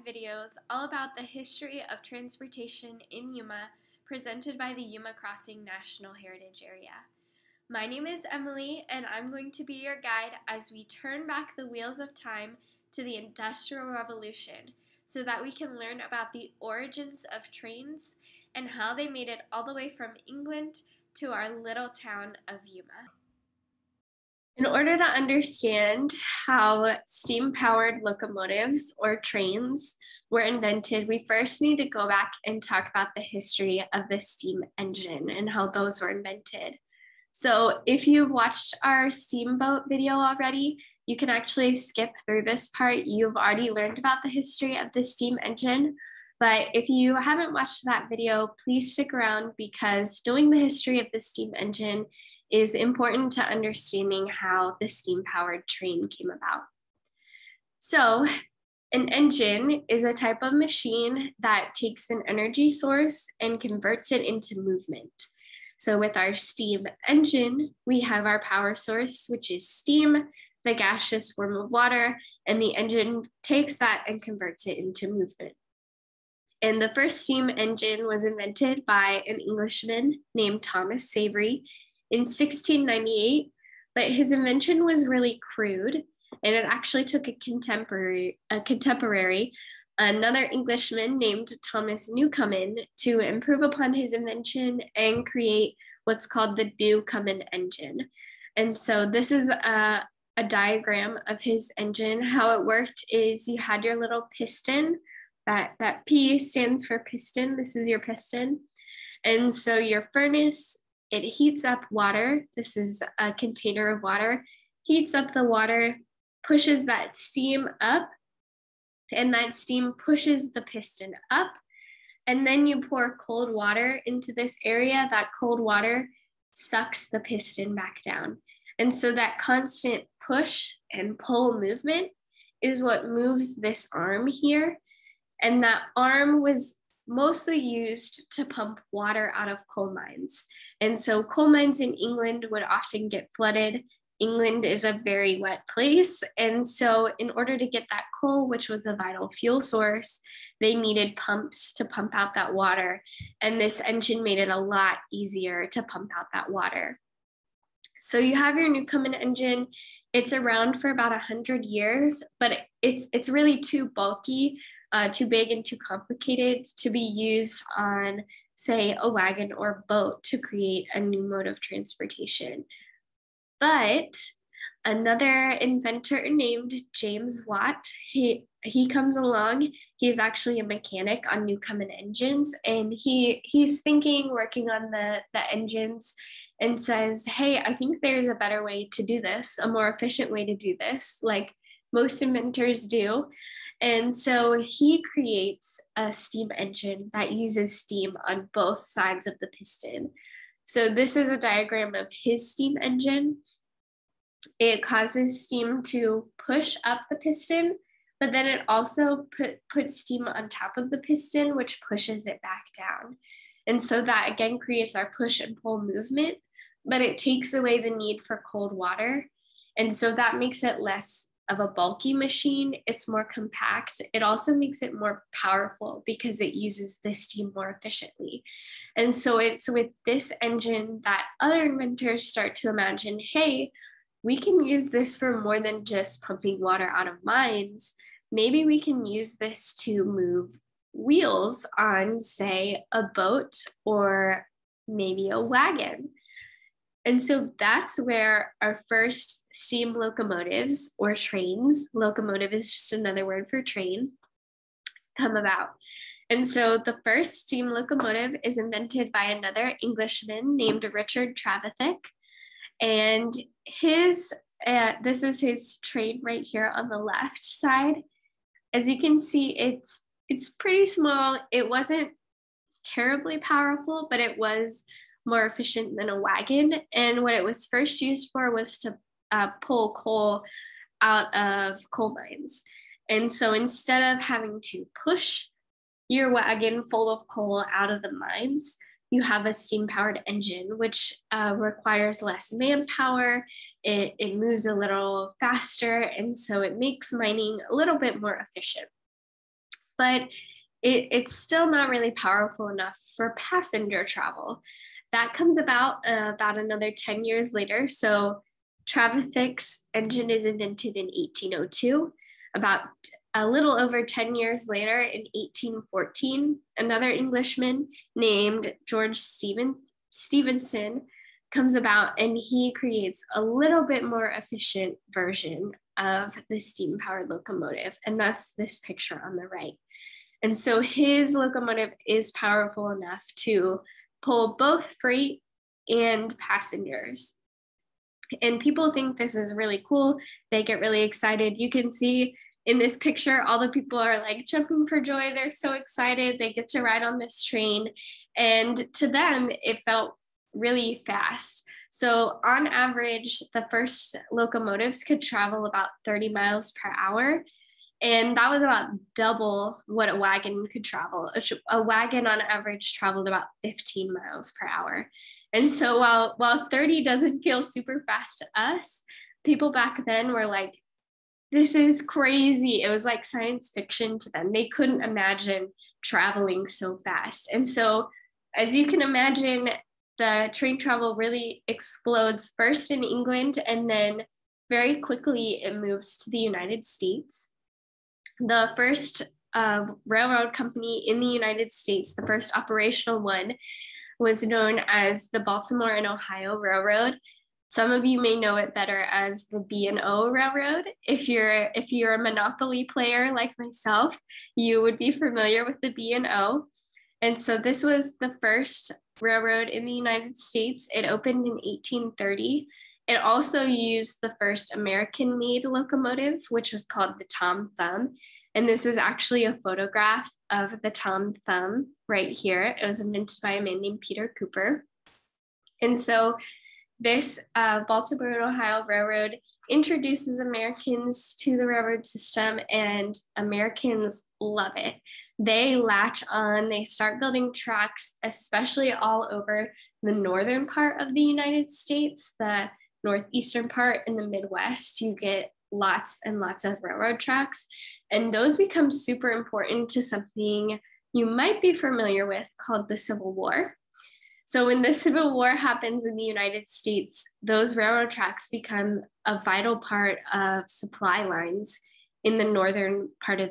videos all about the history of transportation in Yuma, presented by the Yuma Crossing National Heritage Area. My name is Emily, and I'm going to be your guide as we turn back the wheels of time to the Industrial Revolution so that we can learn about the origins of trains and how they made it all the way from England to our little town of Yuma. In order to understand how steam-powered locomotives or trains were invented, we first need to go back and talk about the history of the steam engine and how those were invented. So if you've watched our steamboat video already, you can actually skip through this part. You've already learned about the history of the steam engine. But if you haven't watched that video, please stick around because knowing the history of the steam engine is important to understanding how the steam-powered train came about. So, an engine is a type of machine that takes an energy source and converts it into movement. So with our steam engine, we have our power source, which is steam, the gaseous form of water, and the engine takes that and converts it into movement. And the first steam engine was invented by an Englishman named Thomas Savery in 1698, but his invention was really crude, and it actually took a contemporary, another Englishman named Thomas Newcomen, to improve upon his invention and create what's called the Newcomen engine. And so this is a diagram of his engine. How it worked is you had your little piston, that P stands for piston. This is your piston. And so your furnace, it heats up water. This is a container of water, heats up the water, pushes that steam up, and that steam pushes the piston up. And then you pour cold water into this area. That cold water sucks the piston back down. And so that constant push and pull movement is what moves this arm here. And that arm was mostly used to pump water out of coal mines. And so coal mines in England would often get flooded. England is a very wet place. And so in order to get that coal, which was a vital fuel source, they needed pumps to pump out that water. And this engine made it a lot easier to pump out that water. So you have your Newcomen engine. It's around for about 100 years, but it's really too bulky, too big and too complicated to be used on, say, a wagon or boat to create a new mode of transportation. But another inventor named James Watt, he comes along. He's actually a mechanic on Newcomen engines, and he's working on the engines, and says, hey, I think there's a better way to do this, a more efficient way to do this, like most inventors do. And so he creates a steam engine that uses steam on both sides of the piston. So this is a diagram of his steam engine. It causes steam to push up the piston, but then it also puts steam on top of the piston, which pushes it back down. And so that again creates our push and pull movement, but it takes away the need for cold water. And so that makes it less of a bulky machine. It's more compact. It also makes it more powerful because it uses the steam more efficiently. And so it's with this engine that other inventors start to imagine, hey, we can use this for more than just pumping water out of mines. Maybe we can use this to move wheels on, say, a boat or maybe a wagon. And so that's where our first steam locomotives or trains, locomotive is just another word for train, come about. And so the first steam locomotive is invented by another Englishman named Richard Trevithick. And this is his train right here on the left side. As you can see, it's pretty small. It wasn't terribly powerful, but it was more efficient than a wagon. And what it was first used for was to pull coal out of coal mines. And so instead of having to push your wagon full of coal out of the mines, you have a steam-powered engine, which requires less manpower. It moves a little faster, and so it makes mining a little bit more efficient. but it's still not really powerful enough for passenger travel. That comes about another 10 years later. So Trevithick's engine is invented in 1802. About a little over 10 years later, in 1814, another Englishman named George Stephenson comes about, and he creates a little bit more efficient version of the steam-powered locomotive. And that's this picture on the right. And so his locomotive is powerful enough to pull both freight and passengers. And people think this is really cool. They get really excited. You can see in this picture, all the people are like jumping for joy. They're so excited. They get to ride on this train. And to them, it felt really fast. So on average, the first locomotives could travel about 30 miles per hour. And that was about double what a wagon could travel. A wagon on average traveled about 15 miles per hour. And so while 30 doesn't feel super fast to us, people back then were like, this is crazy. It was like science fiction to them. They couldn't imagine traveling so fast. And so, as you can imagine, the train travel really explodes first in England, and then very quickly it moves to the United States. The first railroad company in the United States, the first operational one, was known as the Baltimore and Ohio Railroad. Some of you may know it better as the B&O Railroad. If you're a Monopoly player like myself, you would be familiar with the B&O. And so this was the first railroad in the United States. It opened in 1830. It also used the first American-made locomotive, which was called the Tom Thumb. And this is actually a photograph of the Tom Thumb right here. It was invented by a man named Peter Cooper. And so this Baltimore and Ohio Railroad introduces Americans to the railroad system, and Americans love it. They latch on, they start building tracks, especially all over the northern part of the United States, the northeastern part in the Midwest. You get lots and lots of railroad tracks, and those become super important to something you might be familiar with called the Civil War. So when the Civil War happens in the United States, those railroad tracks become a vital part of supply lines in the northern part of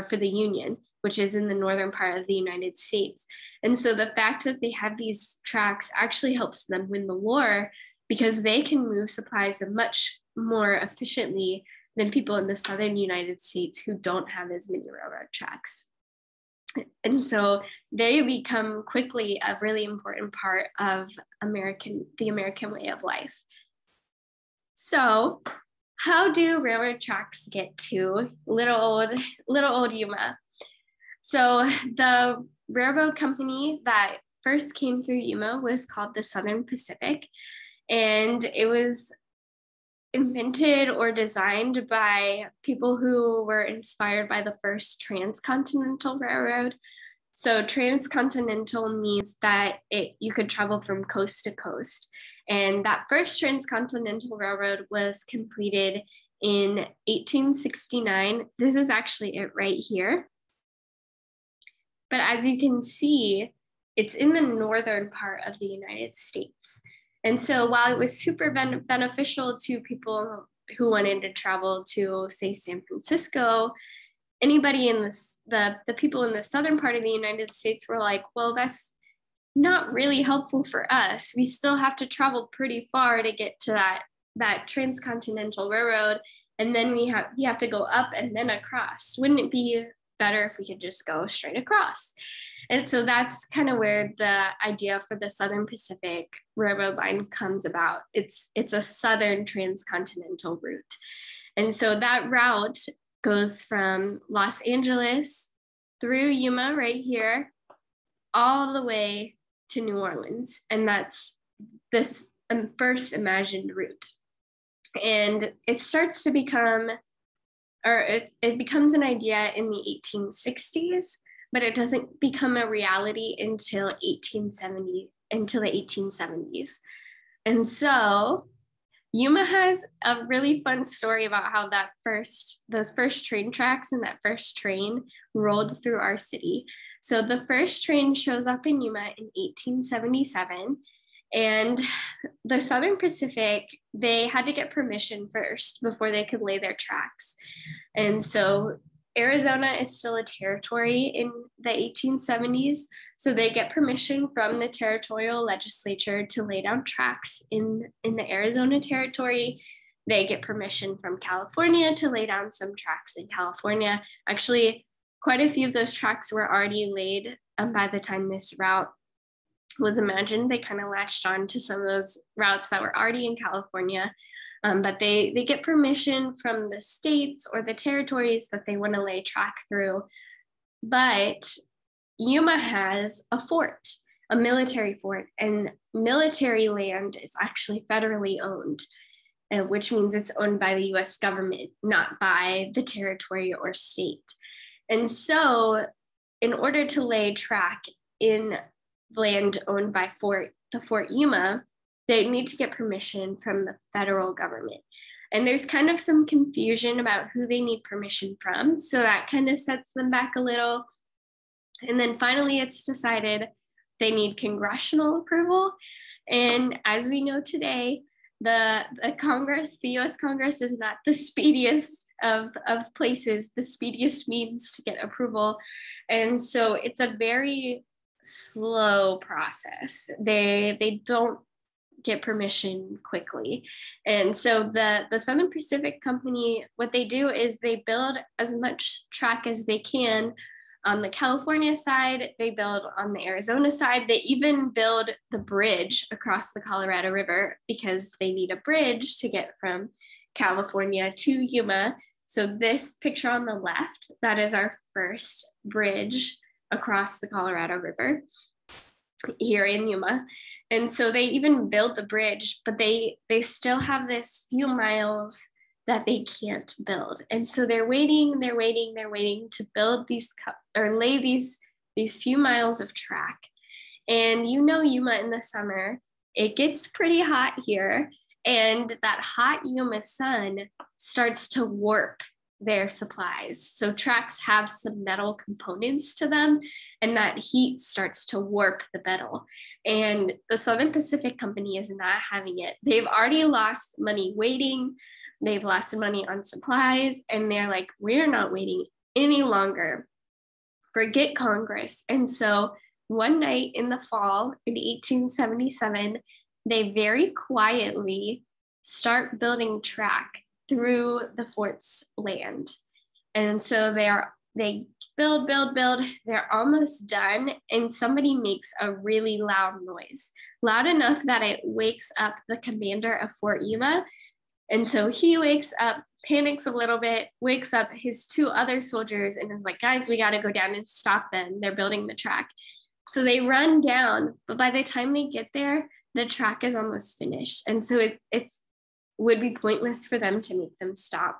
for the Union, which is in the northern part of the United States. And so the fact that they have these tracks actually helps them win the war, because they can move supplies much more efficiently than people in the southern United States who don't have as many railroad tracks. And so they become quickly a really important part of the American way of life. So how do railroad tracks get to little old Yuma? So the railroad company that first came through Yuma was called the Southern Pacific, and it was invented or designed by people who were inspired by the first transcontinental railroad. So transcontinental means that you could travel from coast to coast. And that first transcontinental railroad was completed in 1869. This is actually it right here. But as you can see, it's in the northern part of the United States. And so while it was super beneficial to people who wanted to travel to, say, San Francisco, anybody in the people in the southern part of the United States were like, well, that's not really helpful for us. We still have to travel pretty far to get to that transcontinental railroad. And then you have to go up and then across. Wouldn't it be better if we could just go straight across? And so that's kind of where the idea for the Southern Pacific Railroad line comes about. It's a southern transcontinental route. And so that route goes from Los Angeles through Yuma right here, all the way to New Orleans. And that's this first imagined route. And it starts to become, or it becomes an idea in the 1860s, but it doesn't become a reality until the 1870s. And so Yuma has a really fun story about how those first train tracks and that first train rolled through our city. So the first train shows up in Yuma in 1877, and the Southern Pacific, they had to get permission first before they could lay their tracks. And so Arizona is still a territory in the 1870s. So they get permission from the territorial legislature to lay down tracks in the Arizona territory. They get permission from California to lay down some tracks in California. Actually, quite a few of those tracks were already laid by the time this route was imagined. They kind of latched on to some of those routes that were already in California. But they get permission from the states or the territories that they want to lay track through. But Yuma has a fort, a military fort, and military land is actually federally owned, which means it's owned by the US government, not by the territory or state. And so in order to lay track in land owned by the Fort Yuma, they need to get permission from the federal government. And there's kind of some confusion about who they need permission from. So that kind of sets them back a little. And then finally, it's decided they need congressional approval. And as we know today, the Congress, the US Congress, is not the speediest of places, the speediest means to get approval. And so it's a very slow process. They don't get permission quickly. And so the Southern Pacific Company, what they do is they build as much track as they can on the California side, they build on the Arizona side, they even build the bridge across the Colorado River because they need a bridge to get from California to Yuma. So this picture on the left, that is our first bridge across the Colorado River here in Yuma. And so they even build the bridge, but they still have this few miles that they can't build. And so they're waiting to build lay these few miles of track. And Yuma in the summer, it gets pretty hot here. And that hot Yuma sun starts to warp their supplies. So tracks have some metal components to them, and that heat starts to warp the metal. And the Southern Pacific Company is not having it. They've already lost money waiting. They've lost money on supplies, and they're like, we're not waiting any longer. Forget Congress. And so one night in the fall in 1877, they very quietly start building track through the fort's land. And so they build, they're almost done, and somebody makes a really loud noise, loud enough that it wakes up the commander of Fort Yuma. And so he wakes up, panics a little bit, wakes up his two other soldiers and is like, guys, we got to go down and stop them. They're building the track. So they run down, but by the time they get there, the track is almost finished. And so it would be pointless for them to make them stop.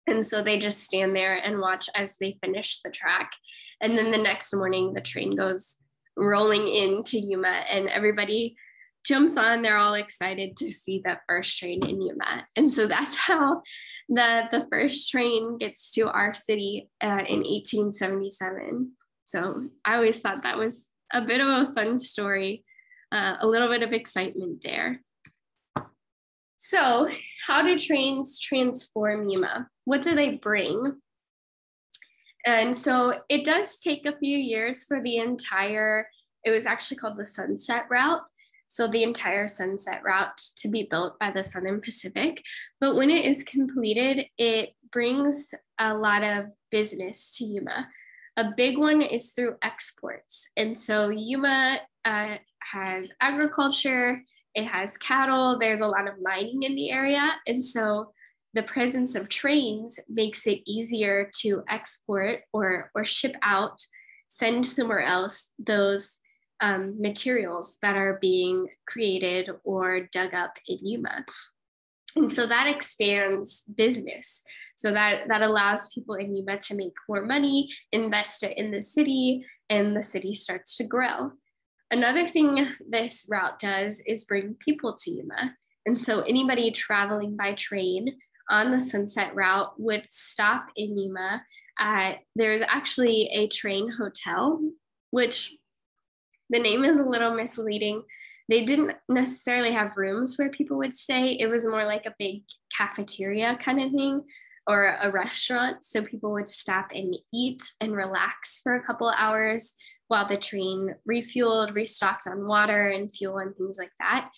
And so they just stand there and watch as they finish the track. And then the next morning, the train goes rolling into Yuma, and everybody jumps on. They're all excited to see that first train in Yuma. And so that's how the first train gets to our city in 1877. So I always thought that was a bit of a fun story, a little bit of excitement there. So how do trains transform Yuma? What do they bring? And so it does take a few years for it was actually called the Sunset Route. So the entire Sunset Route to be built by the Southern Pacific. But when it is completed, it brings a lot of business to Yuma. A big one is through exports. And so Yuma has agriculture, it has cattle, there's a lot of mining in the area. And so the presence of trains makes it easier to export or ship out, send somewhere else those materials that are being created or dug up in Yuma. And so that expands business. So that allows people in Yuma to make more money, invest it in the city, and the city starts to grow. Another thing this route does is bring people to Yuma. And so anybody traveling by train on the Sunset Route would stop in Yuma. There's actually a train hotel, which the name is a little misleading. They didn't necessarily have rooms where people would stay. It was more like a big cafeteria kind of thing, or a restaurant. So people would stop and eat and relax for a couple of hours while the train refueled, restocked on water and fuel and things like that.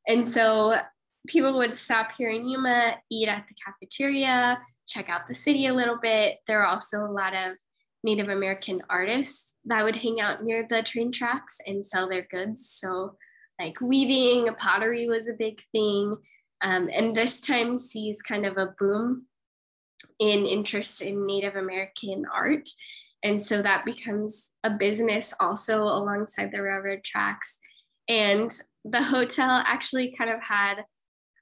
And so people would stop here in Yuma, eat at the cafeteria, check out the city a little bit. There are also a lot of Native American artists that would hang out near the train tracks and sell their goods. So like weaving, pottery was a big thing. And this time sees kind of a boom in interest in Native American art. And so that becomes a business also alongside the railroad tracks. And the hotel actually kind of had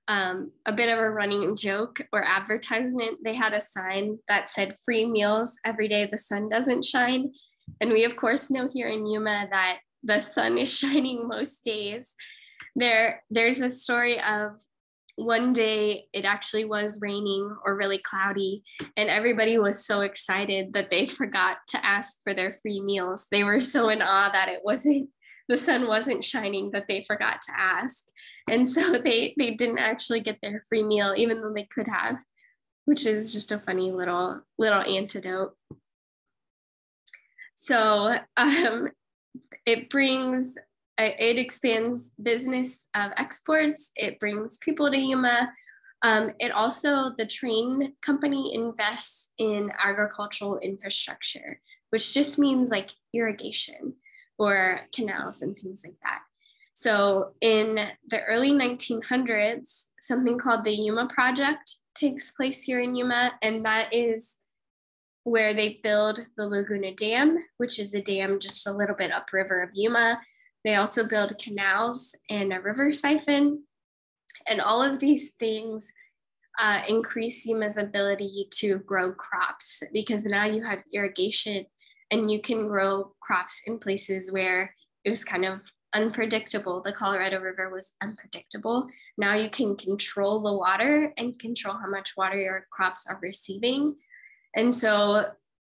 a bit of a running joke or advertisement. They had a sign that said free meals every day the sun doesn't shine. And we of course know here in Yuma that the sun is shining most days. There's a story of one day it actually was raining or really cloudy, and everybody was so excited that they forgot to ask for their free meals. They were so in awe that the sun wasn't shining that they forgot to ask. And so they didn't actually get their free meal, even though they could have, which is just a funny little antidote. So it expands business of exports. It brings people to Yuma. The train company invests in agricultural infrastructure, which just means like irrigation or canals and things like that. So in the early 1900s, something called the Yuma Project takes place here in Yuma, and that is where they build the Laguna Dam, which is a dam just a little bit upriver of Yuma. They also build canals and a river siphon. And all of these things increase Yuma's ability to grow crops, because now you have irrigation and you can grow crops in places where it was kind of unpredictable. The Colorado River was unpredictable. Now you can control the water and control how much water your crops are receiving. And so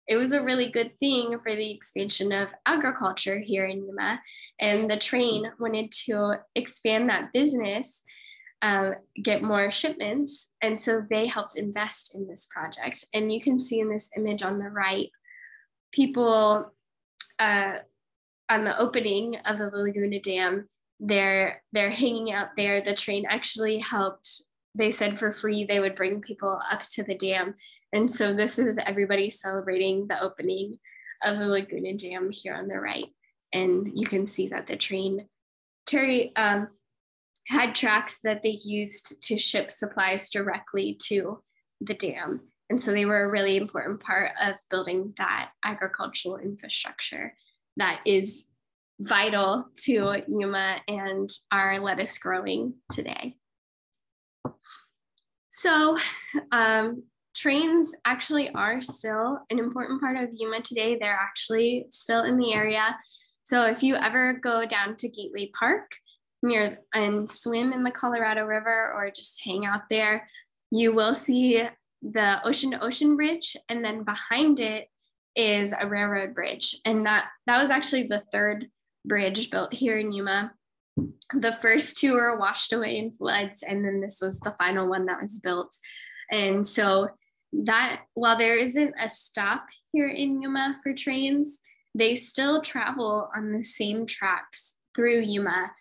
it was a really good thing for the expansion of agriculture here in Yuma. And the train wanted to expand that business, get more shipments. And so they helped invest in this project. And you can see in this image on the right, people on the opening of the Laguna Dam, they're hanging out there. The train actually helped. They said for free they would bring people up to the dam. And so this is everybody celebrating the opening of the Laguna Dam here on the right. And you can see that the train had tracks that they used to ship supplies directly to the dam. And so they were a really important part of building that agricultural infrastructure that is vital to Yuma and our lettuce growing today. So trains actually are still an important part of Yuma today. They're actually still in the area. So if you ever go down to Gateway Park and swim in the Colorado River or just hang out there, you will see the Ocean to Ocean Bridge, and then behind it is a railroad bridge. And that was actually the third bridge built here in Yuma. The first two were washed away in floods, and then this was the final one that was built. And so that, while there isn't a stop here in Yuma for trains, they still travel on the same tracks through Yuma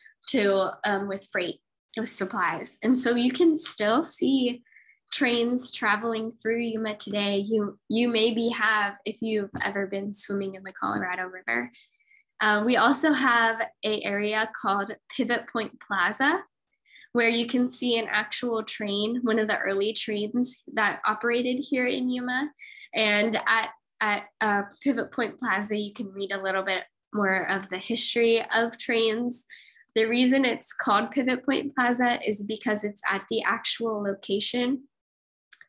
with freight, with supplies. And so you can still see trains traveling through Yuma today. You maybe have, if you've ever been swimming in the Colorado River. We also have an area called Pivot Point Plaza, where you can see an actual train, one of the early trains that operated here in Yuma. And at Pivot Point Plaza, you can read a little bit more of the history of trains. The reason it's called Pivot Point Plaza is because it's at the actual location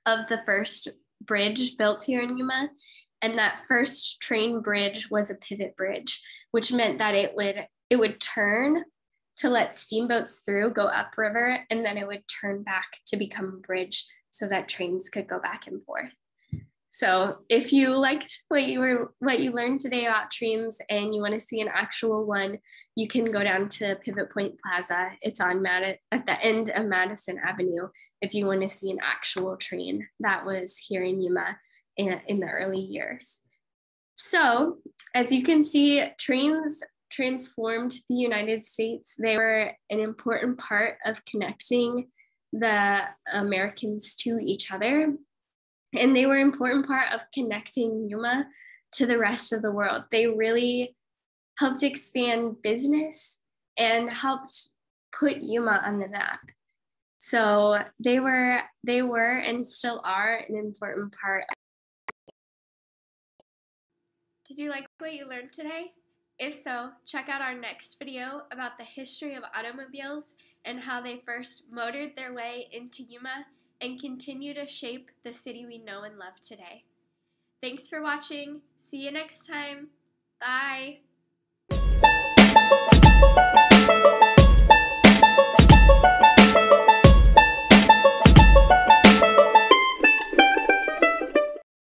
of the first bridge built here in Yuma. And that first train bridge was a pivot bridge, which meant that it would turn to let steamboats through, go upriver, and then it would turn back to become a bridge so that trains could go back and forth. So if you liked what you learned today about trains and you want to see an actual one, you can go down to Pivot Point Plaza. It's on at the end of Madison Avenue if you want to see an actual train that was here in Yuma in the early years. So as you can see, trains transformed the United States. They were an important part of connecting the Americans to each other. And they were an important part of connecting Yuma to the rest of the world. They really helped expand business and helped put Yuma on the map. So they were and still are an important part. Did you like what you learned today? If so, check out our next video about the history of automobiles and how they first motored their way into Yuma and continue to shape the city we know and love today. Thanks for watching. See you next time. Bye.